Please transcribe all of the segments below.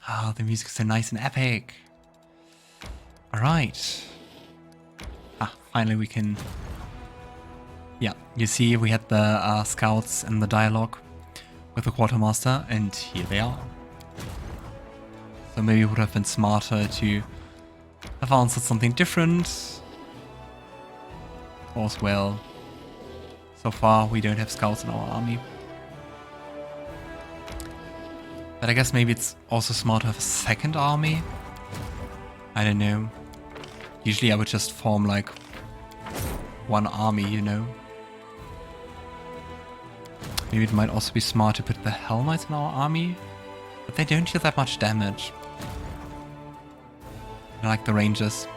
Ah, the music's so nice and epic. Alright. Ah, finally we can... Yeah, you see we had the scouts and the dialogue with the quartermaster, and here they are. So maybe it would have been smarter to have answered something different. All's well. So far we don't have scouts in our army. But I guess maybe it's also smart to have a second army. I don't know. Usually I would just form like one army, you know. Maybe it might also be smart to put the Hell Knights in our army. But they don't deal that much damage. I like the Rangers.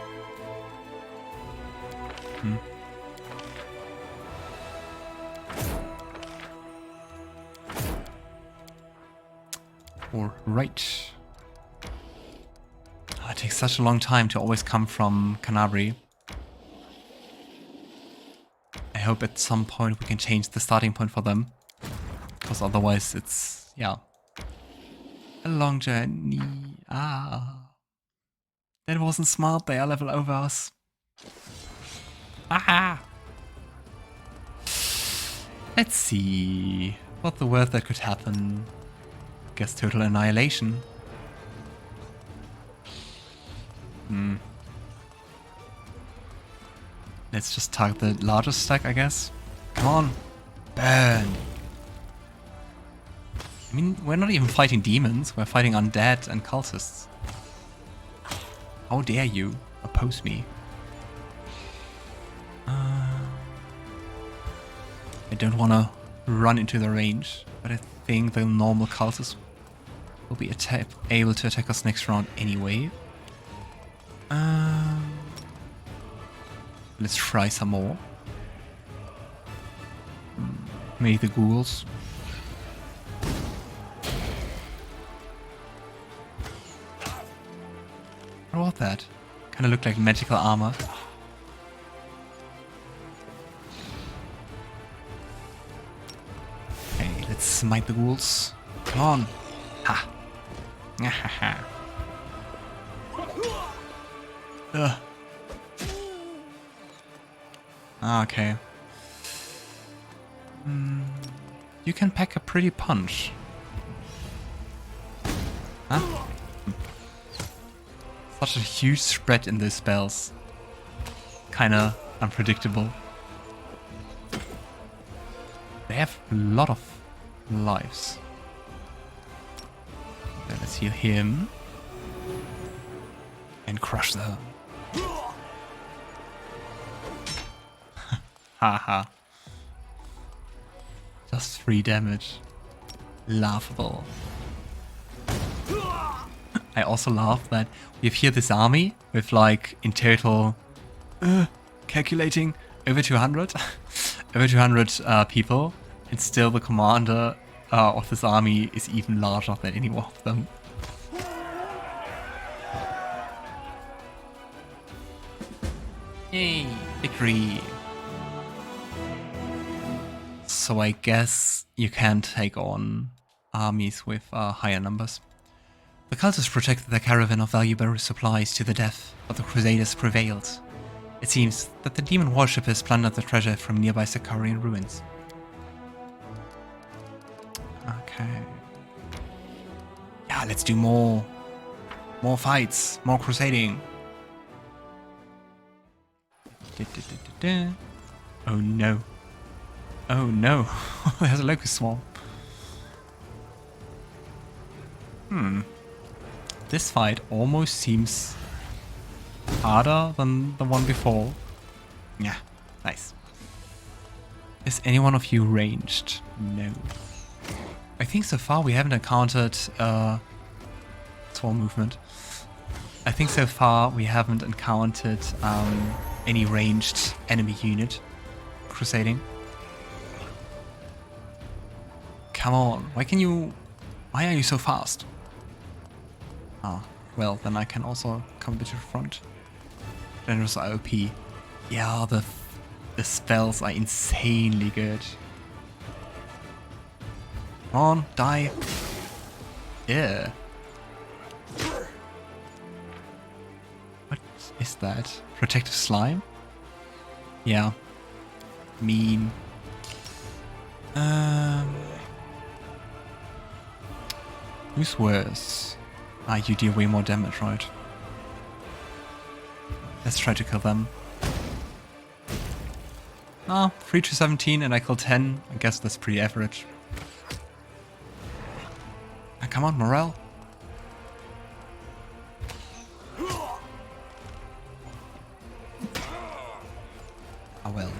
Alright. Oh, it takes such a long time to always come from Kenabres. I hope at some point we can change the starting point for them. Because otherwise it's, yeah, a long journey. Ah. That wasn't smart, they are level over us. Aha! Let's see what the worst that could happen. Guess total annihilation. Let's just target the largest stack, I guess. Come on, burn. I mean, we're not even fighting demons, we're fighting undead and cultists. How dare you oppose me? I don't want to run into the range, but I think the normal cultists will be able to attack us next round anyway. Let's try some more. Maybe the ghouls. What was that? Kinda looked like magical armor. Okay, let's smite the ghouls. Come on! Ha! Ha. Ugh. Okay. You can pack a pretty punch. Huh? Such a huge spread in these spells. Kinda unpredictable. They have a lot of lives. Okay, let's heal him. And crush them. Haha. Just 3 damage. Laughable. I also laugh that we have here this army with like in total calculating over 200 over 200 people, and still the commander of this army is even larger than any one of them. Yay, victory! So I guess you can take on armies with higher numbers. The cultists protected their caravan of valuable supplies to the death, but the Crusaders prevailed. It seems that the demon worshippers plundered the treasure from nearby Sarkorian ruins. Okay. Yeah, let's do more. More fights, more crusading. Oh no. Oh no, there's a locust swarm. This fight almost seems harder than the one before. Yeah, nice. Is any one of you ranged? No. I think so far we haven't encountered swarm movement. I think so far we haven't encountered any ranged enemy unit crusading. Come on, why are you so fast? Ah, well, then I can also come a bit to the front. Generous IOP. Yeah, the spells are insanely good. Come on, die. Yeah. is that? Protective slime? Yeah. Mean. Who's worse? Ah, you deal way more damage, right? Let's try to kill them. Ah, 3 to 17 and I kill 10. I guess that's pretty average. Ah, come on, Mongrel. Ah well.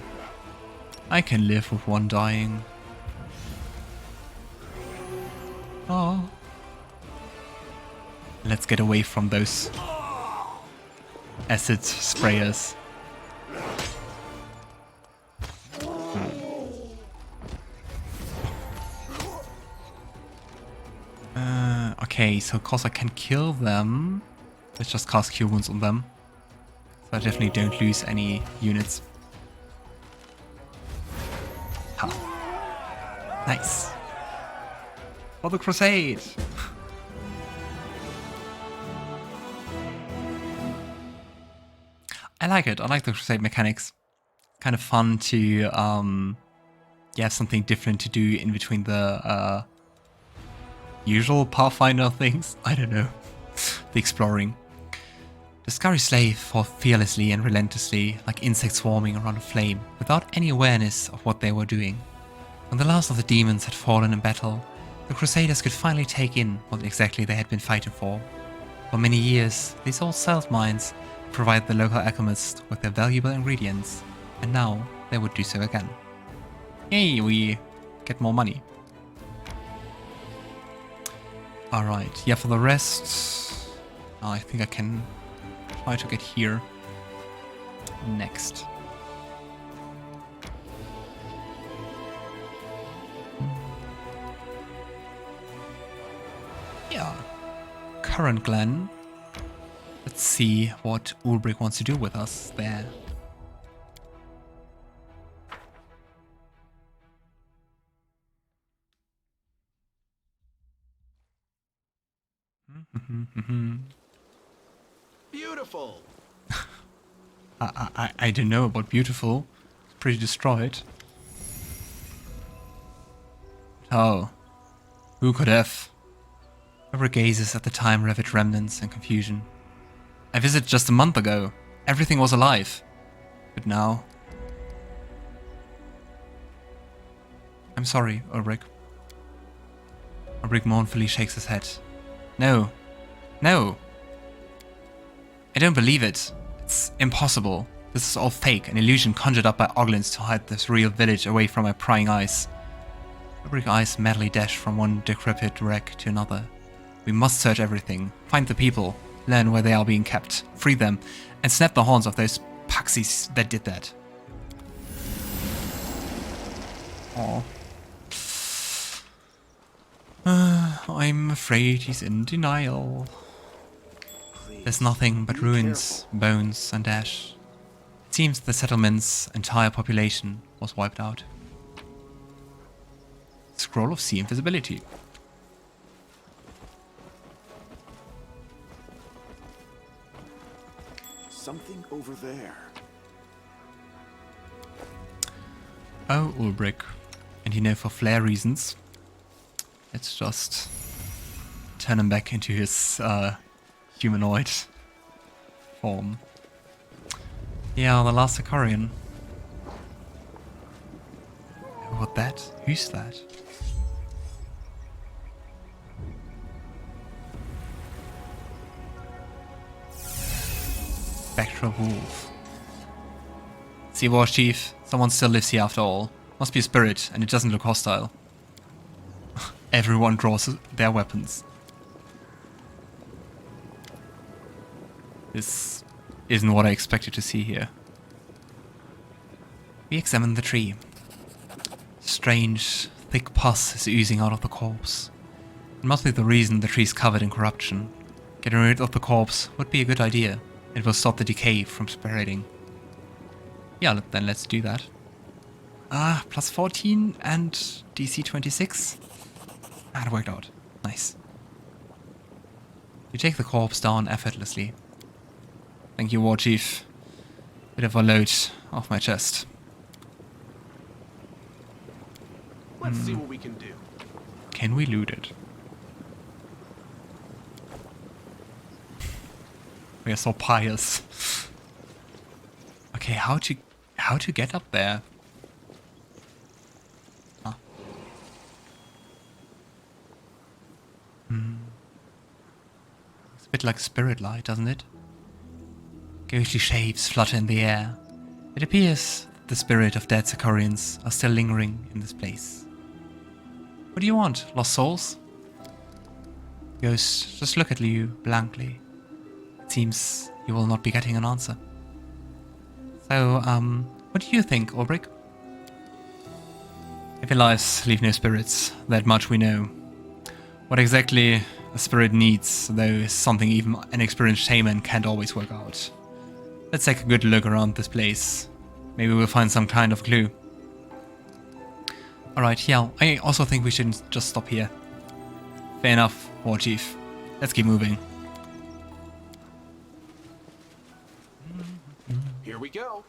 I can live with one dying. Oh. Let's get away from those acid sprayers. Okay, so cause I can kill them, let's just cast Cure Wounds on them. So I definitely don't lose any units. Ha. Nice. For the crusade! I like it. I like the crusade mechanics. Kind of fun to have something different to do in between the usual Pathfinder things. I don't know. The exploring. Deskari slay fought fearlessly and relentlessly, like insects swarming around a flame, without any awareness of what they were doing. When the last of the demons had fallen in battle, the Crusaders could finally take in what exactly they had been fighting for. For many years, these old salt mines provided the local alchemists with their valuable ingredients, and now they would do so again. Yay, we get more money. Alright, yeah, for the rest, I think I can try to get here next. Yeah, current Glen. Let's see what Ulbrig wants to do with us there. Beautiful. I don't know about beautiful. It's pretty destroyed. Oh, who could have? Whoever gazes at the time ravaged remnants and confusion. I visited just a month ago. Everything was alive. But now... I'm sorry, Ulbrig. Ulbrig mournfully shakes his head. No. No. I don't believe it. It's impossible. This is all fake, an illusion conjured up by Oglins to hide this real village away from my prying eyes. Ulbrig's eyes madly dash from one decrepit wreck to another. We must search everything, find the people, learn where they are being kept, free them, and snap the horns of those paxies that did that. Aww. I'm afraid he's in denial. There's nothing but ruins, bones, and ash. It seems the settlement's entire population was wiped out. Scroll of Sea Invisibility. Something over there. Oh, Ulbrig. And you know, for flair reasons, let's just turn him back into his humanoid form. Yeah, the last Sarkorian. What that? Who's that? Spectral Wolf. See, War Chief, someone still lives here after all. Must be a spirit, and it doesn't look hostile. Everyone draws their weapons. This isn't what I expected to see here. We examine the tree. Strange, thick pus is oozing out of the corpse. It must be the reason the tree's covered in corruption. Getting rid of the corpse would be a good idea. It will stop the decay from spreading. Yeah, then let's do that. Plus 14 and DC 26. It worked out. Nice. You take the corpse down effortlessly. Thank you, War Chief. Bit of a load off my chest. Let's see what we can do. Can we loot it? We are so pious. Okay, how to get up there? Huh. It's a bit like spirit light, doesn't it? Ghostly shapes flutter in the air. It appears the spirit of dead Sarkorians are still lingering in this place. What do you want, lost souls? Ghost, just look at you blankly. It seems you will not be getting an answer. So, what do you think, Ulbrig? Heavy lives leave no spirits, that much we know. What exactly a spirit needs, though, is something even an experienced shaman can't always work out. Let's take a good look around this place. Maybe we'll find some kind of clue. Alright, yeah, I also think we shouldn't just stop here. Fair enough, War Chief. Let's keep moving. Here we go.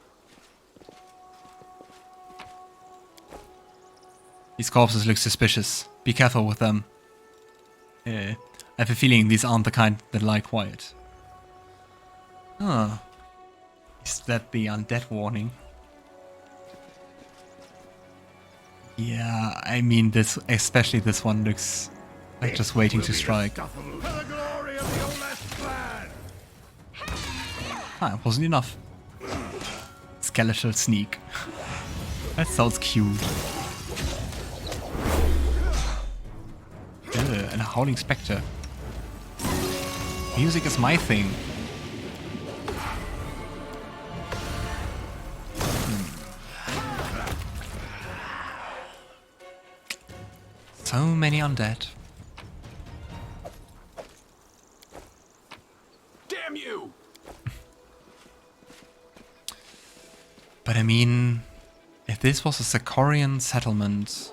These corpses look suspicious. Be careful with them. I have a feeling these aren't the kind that lie quiet. Huh. Is that the undead warning? Yeah, I mean, this, especially this one looks like just waiting to strike. Ah, it wasn't enough. Skeletal sneak. That sounds cute. And a howling spectre. Music is my thing. So many undead. Damn you! But I mean, if this was a Sarkorian settlement,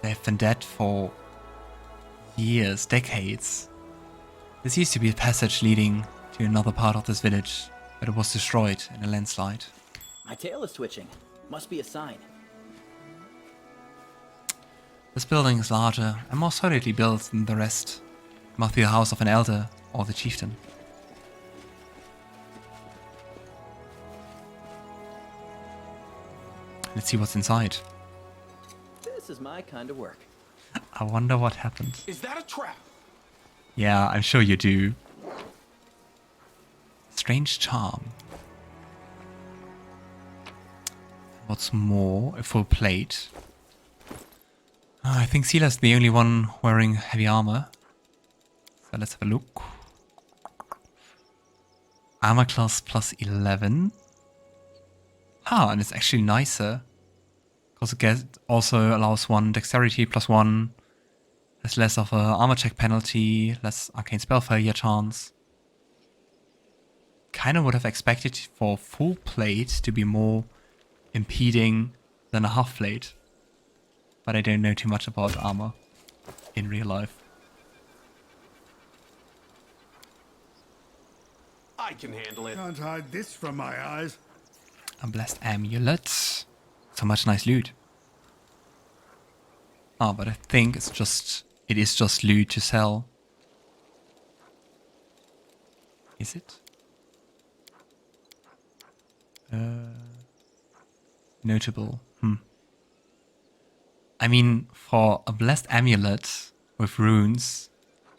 they've been dead for years, decades. This used to be a passage leading to another part of this village, but it was destroyed in a landslide. My tail is twitching. Must be a sign. This building is larger and more solidly built than the rest. It must be the house of an elder or the chieftain. Let's see what's inside. This is my kind of work. I wonder what happened. Is that a trap? Yeah, I'm sure you do. Strange charm. What's more, a full plate. I think Seelah's the only one wearing heavy armor. So let's have a look. Armor class plus 11. Ah, and it's actually nicer. Because it also allows one dexterity plus 1. There's less of a armor check penalty, less arcane spell failure chance. Kinda would have expected for full plate to be more impeding than a half plate. But I don't know too much about armor in real life. I can handle it. Can't hide this from my eyes. A blessed amulet. So much nice loot. Ah, but I think it is just loot to sell. Is it? Notable. I mean, for a blessed amulet with runes,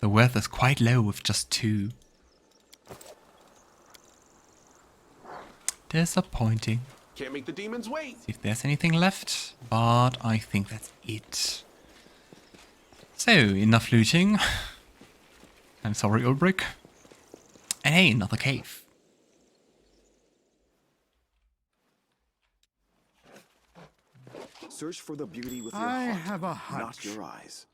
the worth is quite low with just 2. Disappointing. Can't make the demons wait. See if there's anything left, but I think that's it. So, enough looting. I'm sorry, Ulbrig. And hey, another cave. Search for the beauty with your I heart, have a not hunch. your eyes.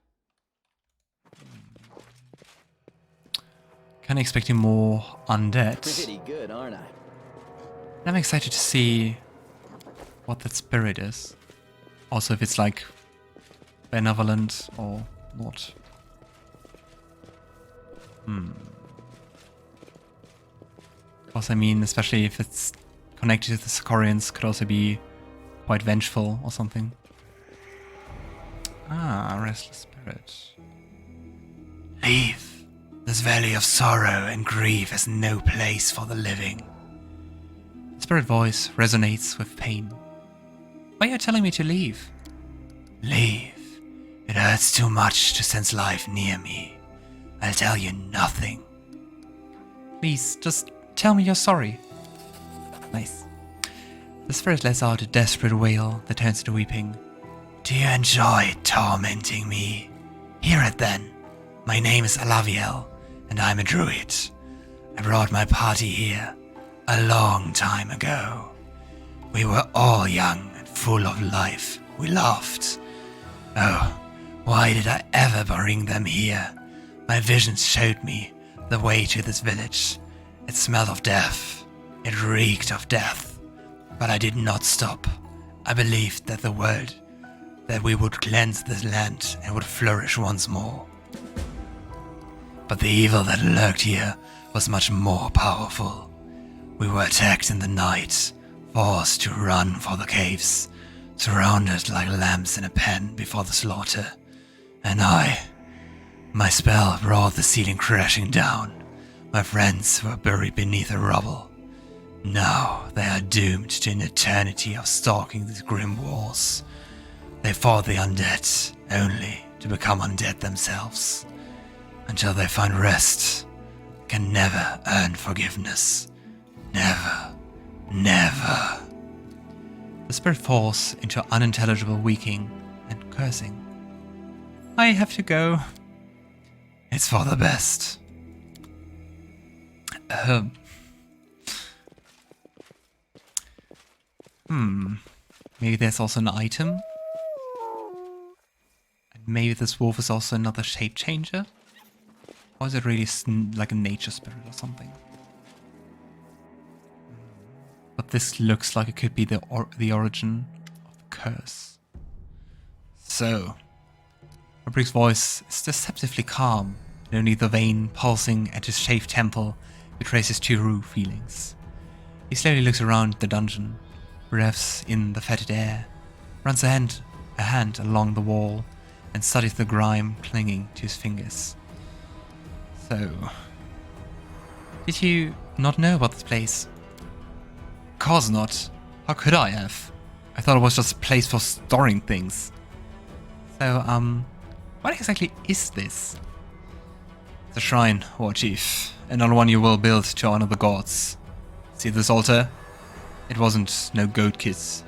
Kinda expecting more undead. Pretty good, aren't I? I'm excited to see what that spirit is. Also, if it's like benevolent or not. Because, I mean, especially if it's connected to the Sarkorians, could also be quite vengeful or something. Ah, restless spirit. Leave. This valley of sorrow and grief has no place for the living. The spirit voice resonates with pain. Why are you telling me to leave? Leave. It hurts too much to sense life near me. I'll tell you nothing. Please, just tell me you're sorry. Nice. The spirit lets out a desperate wail that turns to weeping. Do you enjoy tormenting me? Hear it then. My name is Alaviel, and I'm a druid. I brought my party here a long time ago. We were all young and full of life. We laughed. Oh, why did I ever bring them here? My visions showed me the way to this village. It smelled of death. It reeked of death. But I did not stop. I believed that that we would cleanse this land and would flourish once more. But the evil that lurked here was much more powerful. We were attacked in the night, forced to run for the caves, surrounded like lambs in a pen before the slaughter. And my spell brought the ceiling crashing down. My friends were buried beneath the rubble. Now they are doomed to an eternity of stalking these grim walls. They fought the undead, only to become undead themselves. Until they find rest, can never earn forgiveness. Never. Never. The spirit falls into unintelligible weeping and cursing. I have to go. It's for the best. Maybe there's also an item? And maybe this wolf is also another shape changer? Or is it really like a nature spirit or something? But this looks like it could be the origin of the curse. So, Ulbrig's voice is deceptively calm, and only the vein pulsing at his shaved temple betrays his true feelings. He slowly looks around the dungeon, breathes in the fetid air, runs a hand along the wall, and studies the grime clinging to his fingers. So, did you not know about this place? Of course not. How could I have? I thought it was just a place for storing things. So, what exactly is this? It's a shrine, Woljif, another one you will build to honor the gods. See this altar? It wasn't no goat kids.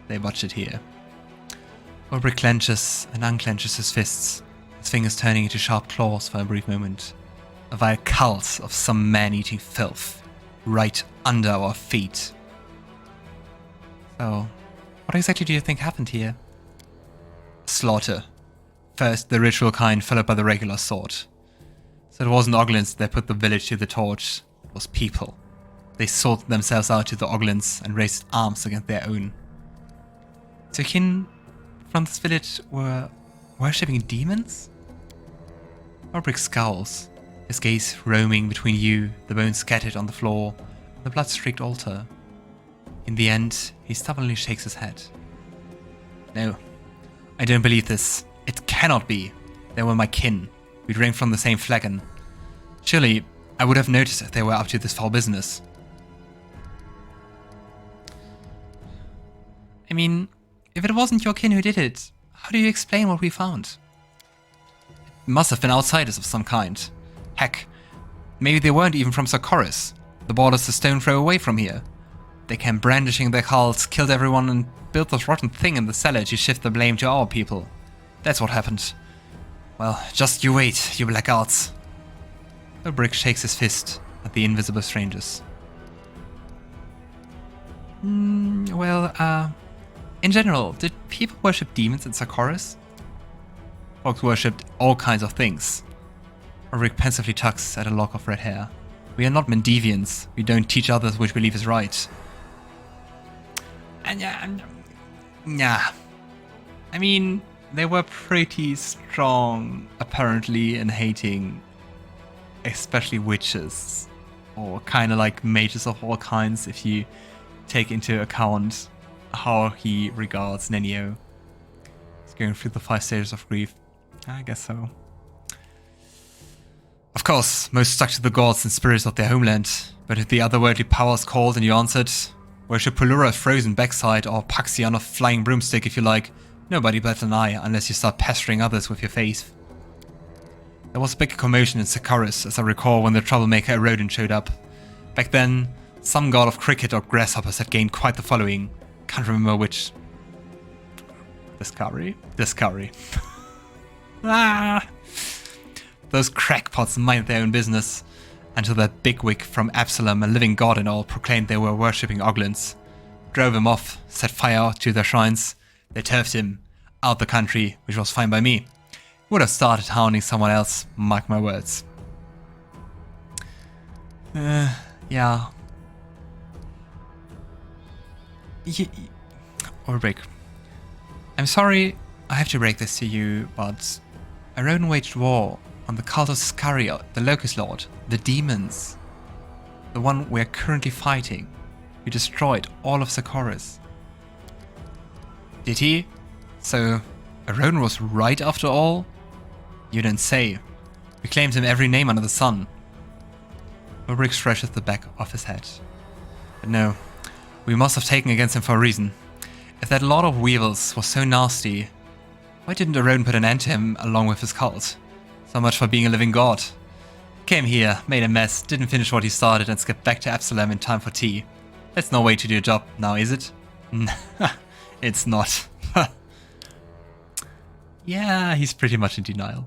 They watched it here. Ulbrig clenches and unclenches his fists, his fingers turning into sharp claws for a brief moment. A vile cult of some man-eating filth, right under our feet. So, what exactly do you think happened here? Slaughter. First the ritual kind, followed by the regular sort. So it wasn't Oglins that put the village to the torch, it was people. They sold themselves out to the Oglins and raised arms against their own. So kin from this village were worshipping demons? Ulbrig scowls, his gaze roaming between you, the bones scattered on the floor, and the blood-streaked altar. In the end, he stubbornly shakes his head. No, I don't believe this. It cannot be. They were my kin. We drank from the same flagon. Surely, I would have noticed if they were up to this foul business. I mean, if it wasn't your kin who did it, how do you explain what we found? It must have been outsiders of some kind. Heck, maybe they weren't even from Sarkoris. The border's a stone throw away from here. They came brandishing their cults, killed everyone, and built this rotten thing in the cellar to shift the blame to our people. That's what happened. Well, just you wait, you blackguards. Ulbrig shakes his fist at the invisible strangers. In general, did people worship demons in Sarkoris? Folks worshipped all kinds of things. Ulbrig pensively tugs at a lock of red hair. We are not Mendevians. We don't teach others which belief is right. And yeah. I mean, they were pretty strong, apparently, in hating especially witches or kind of like mages of all kinds if you take into account how he regards Nenio. He's going through the 5 stages of grief. I guess so. Of course, most stuck to the gods and spirits of their homeland, but if the otherworldly powers called and you answered, worship Pelura's frozen backside or Paxion of flying broomstick if you like, nobody better than I, unless you start pestering others with your faith. There was a big commotion in Sarkorians, as I recall, when the troublemaker Erodin showed up. Back then, some god of cricket or grasshoppers had gained quite the following. Can't remember which. Deskari? Deskari. Ah! Those crackpots mind their own business, until that bigwig from Absalom, a living god and all, proclaimed they were worshipping Oglins. Drove him off, set fire to their shrines. They turfed him out the country, which was fine by me. Would have started hounding someone else, mark my words. Yeah. Ulbrig. I'm sorry I have to break this to you, but Aroden waged war on the cult of Deskari, the Locust Lord, the demons. The one we're currently fighting. He destroyed all of Sarkorians. Did he? So, Aroden was right after all? You don't say. We claimed him every name under the sun. Ulbrig stretches the back of his head. But no, we must have taken against him for a reason. If that Lord of Weevils was so nasty, why didn't Aroden put an end to him along with his cult? So much for being a living god. Came here, made a mess, didn't finish what he started and skipped back to Absalom in time for tea. That's no way to do a job now, is it? It's not. Yeah, he's pretty much in denial.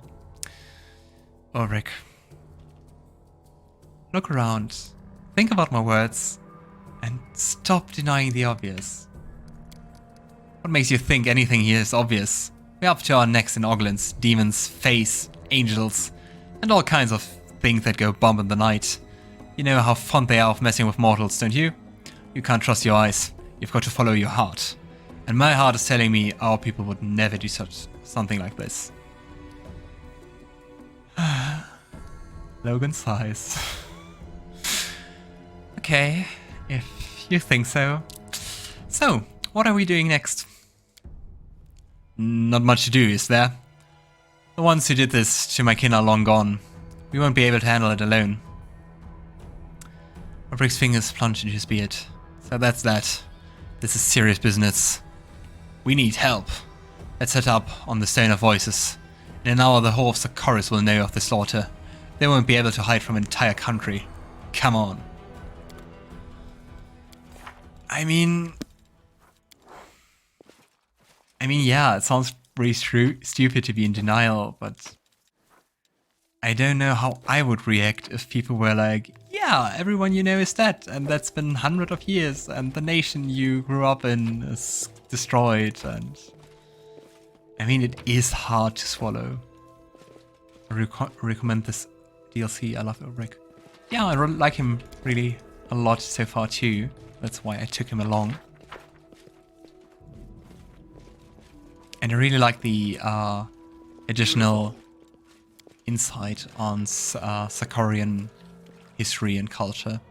Ulbrig. Look around, think about my words, and stop denying the obvious. What makes you think anything here is obvious? We're up to our necks in Oglins, demons, fays, angels, and all kinds of things that go bump in the night. You know how fond they are of messing with mortals, don't you? You can't trust your eyes, you've got to follow your heart. And my heart is telling me our people would never do something like this. Logan sighs. Okay, if you think so. So, what are we doing next? Not much to do, is there? The ones who did this to my kin are long gone. We won't be able to handle it alone. Ulbrig's fingers plunge into his beard. So that's that. This is serious business. We need help. Let's set up on the Stone of Voices. In an hour the whole of Sarkorians will know of the slaughter. They won't be able to hide from an entire country. Come on. I mean, yeah, it sounds pretty stupid to be in denial, but I don't know how I would react if people were like, yeah, everyone you know is dead, and that's been hundreds of years, and the nation you grew up in is destroyed, and I mean, it is hard to swallow. I recommend this DLC. I love Ulbrig. Yeah, I like him really a lot so far too. That's why I took him along. And I really like the additional insight on Sarkorian history and culture.